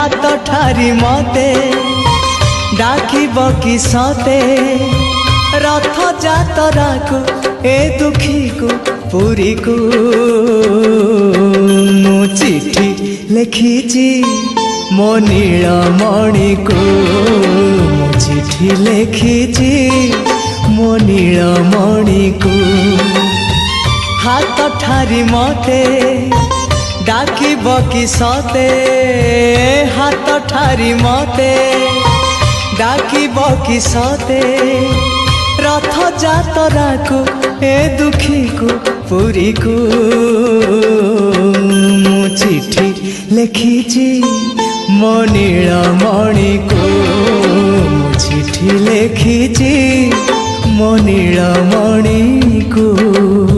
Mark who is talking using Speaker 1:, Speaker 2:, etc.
Speaker 1: हाथ ठारी मते डाकिब कि सते रथ जातरा को ए दुखी को पुरी को मु चिठी लिखिची मो नीलमणि को मु चिठी लिखिची मो नीलमणि को हाथ ठारी मते डाकिब कि सते हाथ ठारी मते डाकिब कि सते रथ जातरा को ए दुखी को पुरी को मु चिठी लिखिची मो नीलमणि को मु चिठी लिखिची मो नीलमणि को।